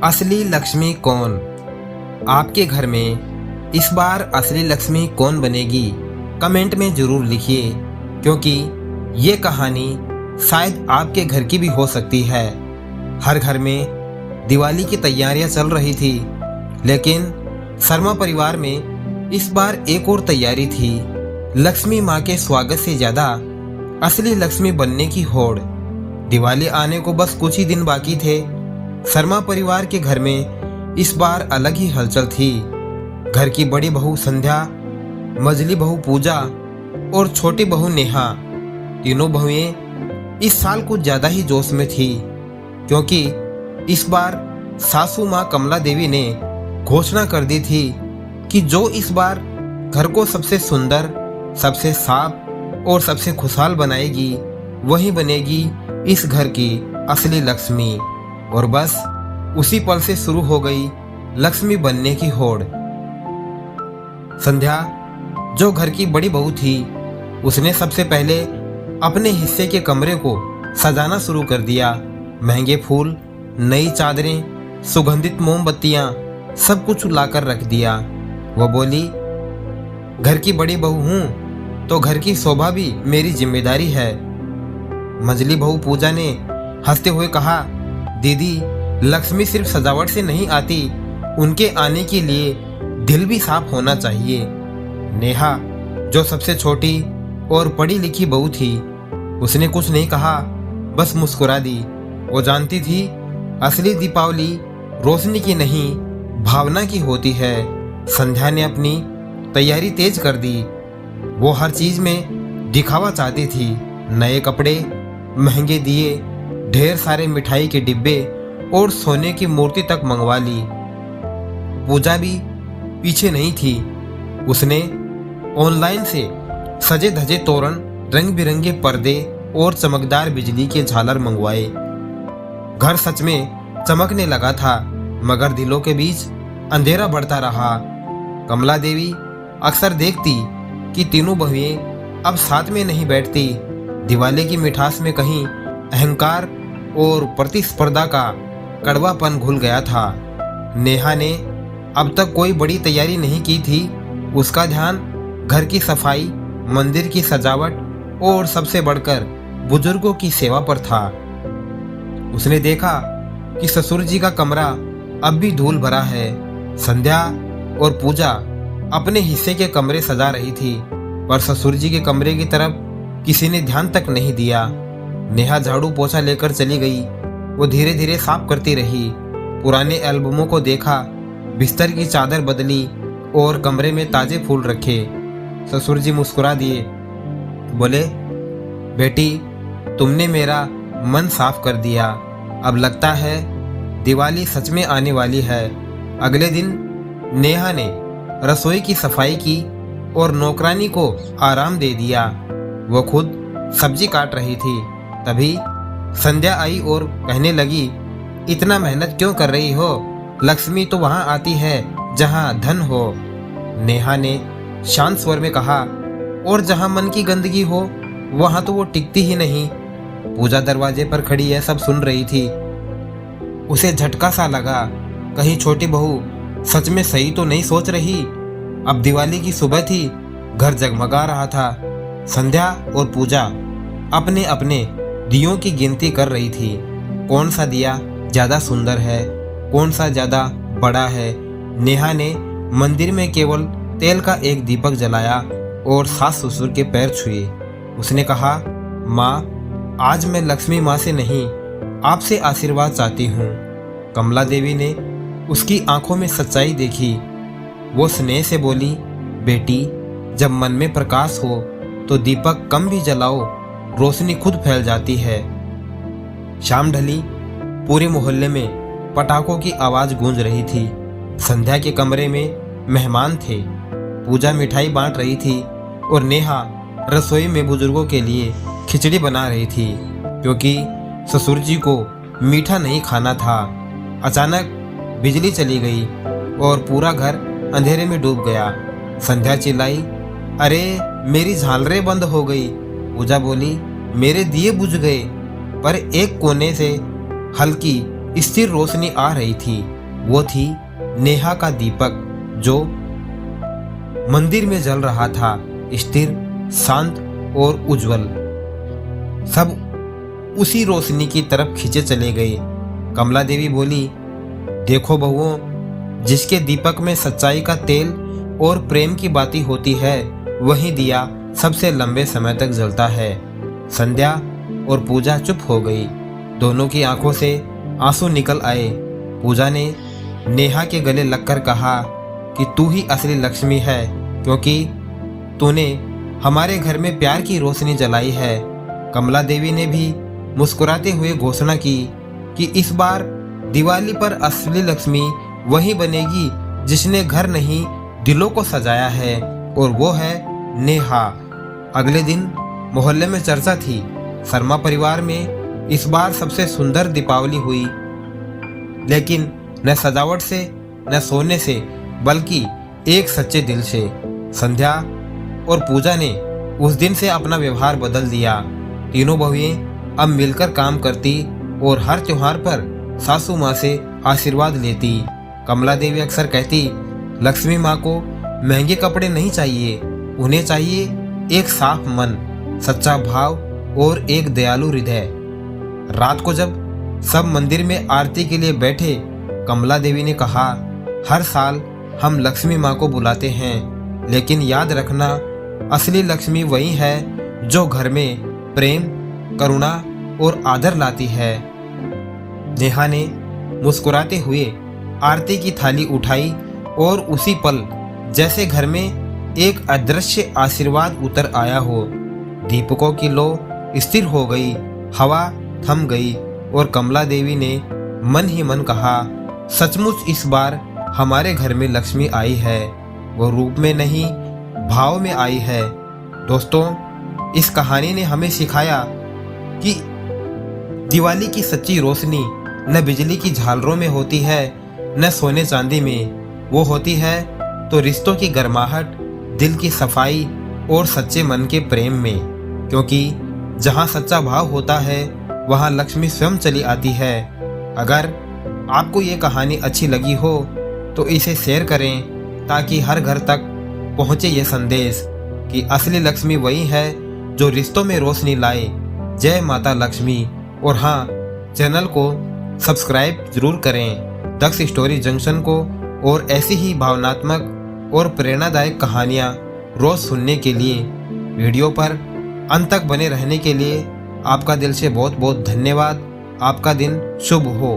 असली लक्ष्मी कौन? आपके घर में इस बार असली लक्ष्मी कौन बनेगी? कमेंट में जरूर लिखिए, क्योंकि ये कहानी शायद आपके घर की भी हो सकती है। हर घर में दिवाली की तैयारियां चल रही थी, लेकिन शर्मा परिवार में इस बार एक और तैयारी थी। लक्ष्मी माँ के स्वागत से ज्यादा असली लक्ष्मी बनने की होड़। दिवाली आने को बस कुछ ही दिन बाकी थे। शर्मा परिवार के घर में इस बार अलग ही हलचल थी। घर की बड़ी बहू संध्या, मझली बहू पूजा और छोटी बहू नेहा, तीनों बहुएं इस साल कुछ ज्यादा ही जोश में थी, क्योंकि इस बार सासू माँ कमला देवी ने घोषणा कर दी थी कि जो इस बार घर को सबसे सुंदर, सबसे साफ और सबसे खुशहाल बनाएगी, वही बनेगी इस घर की असली लक्ष्मी। और बस उसी पल से शुरू हो गई लक्ष्मी बनने की होड़। संध्या, जो घर की बड़ी बहू थी, उसने सबसे पहले अपने हिस्से के कमरे को सजाना शुरू कर दिया। महंगे फूल, नई चादरें, सुगंधित मोमबत्तियां, सब कुछ लाकर रख दिया। वो बोली, घर की बड़ी बहू हूं तो घर की शोभा भी मेरी जिम्मेदारी है। मझली बहू पूजा ने हंसते हुए कहा, दीदी, लक्ष्मी सिर्फ सजावट से नहीं आती, उनके आने के लिए दिल भी साफ होना चाहिए। नेहा, जो सबसे छोटी और पढ़ी लिखी बहू थी, उसने कुछ नहीं कहा, बस मुस्कुरा दी। वो जानती थी असली दीपावली रोशनी की नहीं, भावना की होती है। संध्या ने अपनी तैयारी तेज कर दी। वो हर चीज में दिखावा चाहती थी। नए कपड़े, महंगे दिए, ढेर सारे मिठाई के डिब्बे और सोने की मूर्ति तक मंगवा ली। पूजा भी पीछे नहीं थी। उसने ऑनलाइन से सजे धजे तोरण, रंग बिरंगे पर्दे और चमकदार बिजली के झालर मंगवाए। घर सच में चमकने लगा था, मगर दिलों के बीच अंधेरा बढ़ता रहा। कमला देवी अक्सर देखती कि तीनों बहुएं अब साथ में नहीं बैठती। दिवाली की मिठास में कहीं अहंकार और प्रतिस्पर्धा का कड़वापन घुल गया था। नेहा ने अब तक कोई बड़ी तैयारी नहीं की थी। उसका ध्यान घर की सफाई, मंदिर की सजावट और सबसे बढ़कर बुजुर्गों की सेवा पर था। उसने देखा कि ससुर जी का कमरा अब भी धूल भरा है। संध्या और पूजा अपने हिस्से के कमरे सजा रही थी, पर ससुर जी के कमरे की तरफ किसी ने ध्यान तक नहीं दिया। नेहा झाड़ू पोछा लेकर चली गई। वो धीरे धीरे साफ करती रही। पुराने एल्बमों को देखा, बिस्तर की चादर बदली और कमरे में ताजे फूल रखे। ससुर जी मुस्कुरा दिए, बोले, बेटी, तुमने मेरा मन साफ कर दिया। अब लगता है दिवाली सच में आने वाली है। अगले दिन नेहा ने रसोई की सफाई की और नौकरानी को आराम दे दिया। वो खुद सब्जी काट रही थी। तभी संध्या आई और कहने लगी, इतना मेहनत क्यों कर रही हो? लक्ष्मी तो वहां आती है जहां धन हो। नेहा ने शांत स्वर में कहा, और जहां मन की गंदगी हो वहां तो वो टिकती ही नहीं। पूजा दरवाजे पर खड़ी यह सब सुन रही थी। उसे झटका सा लगा, कहीं छोटी बहू सच में सही तो नहीं सोच रही। अब दिवाली की सुबह थी, घर जगमगा रहा था। संध्या और पूजा अपने अपने दियों की गिनती कर रही थी। कौन सा दिया ज्यादा सुंदर है, कौन सा ज्यादा बड़ा है। नेहा ने मंदिर में केवल तेल का एक दीपक जलाया और सास ससुर के पैर छुए। उसने कहा, माँ, आज मैं लक्ष्मी माँ से नहीं, आपसे आशीर्वाद चाहती हूँ। कमला देवी ने उसकी आंखों में सच्चाई देखी। वो स्नेह से बोली, बेटी, जब मन में प्रकाश हो तो दीपक कम भी जलाओ, रोशनी खुद फैल जाती है। शाम ढली, पूरे मोहल्ले में पटाखों की आवाज गूंज रही थी। संध्या के कमरे में मेहमान थे। पूजा मिठाई बांट रही थी और नेहा रसोई में बुजुर्गों के लिए खिचड़ी बना रही थी, क्योंकि ससुर जी को मीठा नहीं खाना था। अचानक बिजली चली गई और पूरा घर अंधेरे में डूब गया। संध्या चिल्लाई, अरे मेरी झालरें बंद हो गई। पूजा बोली, मेरे दिए बुझ गए। पर एक कोने से हल्की स्थिर रोशनी आ रही थी। वो थी नेहा का दीपक, जो मंदिर में जल रहा था, स्थिर, शांत और उज्जवल। सब उसी रोशनी की तरफ खींचे चले गए। कमला देवी बोली, देखो बहुओं, जिसके दीपक में सच्चाई का तेल और प्रेम की बाती होती है, वही दिया सबसे लंबे समय तक जलता है। संध्या और पूजा चुप हो गई। दोनों की आंखों से आंसू निकल आए। पूजा ने नेहा के गले लगकर कहा कि तू ही असली लक्ष्मी है, क्योंकि तूने हमारे घर में प्यार की रोशनी जलाई है। कमला देवी ने भी मुस्कुराते हुए घोषणा की कि इस बार दिवाली पर असली लक्ष्मी वही बनेगी जिसने घर नहीं दिलों को सजाया है, और वो है नेहा। अगले दिन मोहल्ले में चर्चा थी। शर्मा परिवार में इस बार सबसे सुंदर दीपावली हुई, लेकिन न सजावट से, न सोने से, बल्कि एक सच्चे दिल से। संध्या और पूजा ने उस दिन से अपना व्यवहार बदल दिया। तीनों बहुएं अब मिलकर काम करती और हर त्योहार पर सासू माँ से आशीर्वाद लेती। कमला देवी अक्सर कहती, लक्ष्मी माँ को महंगे कपड़े नहीं चाहिए, उन्हें चाहिए एक साफ मन, सच्चा भाव और एक दयालु हृदय। रात को जब सब मंदिर में आरती के लिए बैठे, कमला देवी ने कहा, हर साल हम लक्ष्मी माँ को बुलाते हैं, लेकिन याद रखना, असली लक्ष्मी वही है जो घर में प्रेम, करुणा और आदर लाती है। नेहा ने मुस्कुराते हुए आरती की थाली उठाई और उसी पल जैसे घर में एक अदृश्य आशीर्वाद उतर आया हो। दीपकों की लो स्थिर हो गई, हवा थम गई और कमला देवी ने मन ही मन कहा, सचमुच इस बार हमारे घर में लक्ष्मी आई है। वो रूप में नहीं, भाव में आई है। दोस्तों, इस कहानी ने हमें सिखाया कि दिवाली की सच्ची रोशनी न बिजली की झालरों में होती है, न सोने चांदी में। वो होती है तो रिश्तों की गर्माहट, दिल की सफाई और सच्चे मन के प्रेम में। क्योंकि जहाँ सच्चा भाव होता है, वहाँ लक्ष्मी स्वयं चली आती है। अगर आपको ये कहानी अच्छी लगी हो तो इसे शेयर करें, ताकि हर घर तक पहुँचे ये संदेश कि असली लक्ष्मी वही है जो रिश्तों में रोशनी लाए। जय माता लक्ष्मी। और हाँ, चैनल को सब्सक्राइब जरूर करें दक्ष स्टोरी जंक्शन को, और ऐसी ही भावनात्मक और प्रेरणादायक कहानियाँ रोज सुनने के लिए। वीडियो पर अंत तक बने रहने के लिए आपका दिल से बहुत बहुत धन्यवाद। आपका दिन शुभ हो।